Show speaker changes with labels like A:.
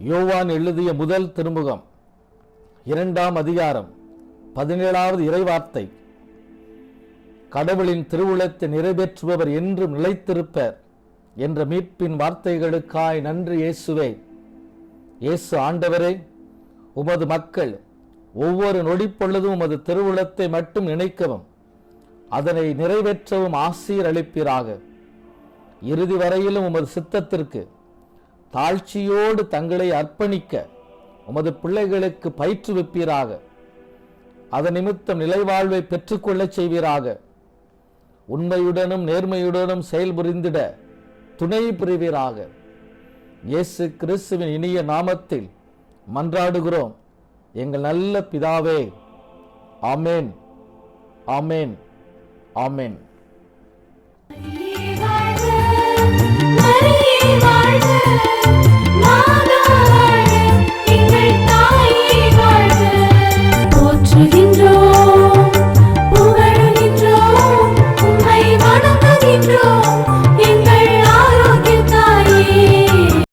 A: யோவான் எழுதிய முதல் திருமுகம் 2ஆம் அதிகாரம் 17வது இறைவார்த்தை. கடவுளின் திருவுளத்தை நிறைவேற்றுபவர் என்றும் நிலைத்திருப்பர் என்ற மீட்பின் வார்த்தைகளுக்காய் நன்றி இயேசுவே. இயேசு ஆண்டவரே, உமது மக்கள் ஒவ்வொரு நொடிப்பொழுதும் உமது திருவுளத்தை மட்டும் நினைக்கவும் அதனை நிறைவேற்றவும் ஆசீர் அளிப்பீராக. இறுதி வரையிலும் உமது சித்தத்திற்கு தாழ்ச்சியோடு தங்களை அர்ப்பணிக்க உமது பிள்ளைகளுக்கு பயிற்றுவிப்பீராக. அதன் நிமித்தம் நிலைவாழ்வை பெற்றுக்கொள்ளச் செய்வீராக. உண்மையுடனும் நேர்மையுடனும் செயல்புரிந்திட துணை புரிவீராக. இயேசு கிறிஸ்துவின் இனிய நாமத்தில் மன்றாடுகிறோம் எங்கள் நல்ல பிதாவே. ஆமேன், ஆமேன், ஆமேன்.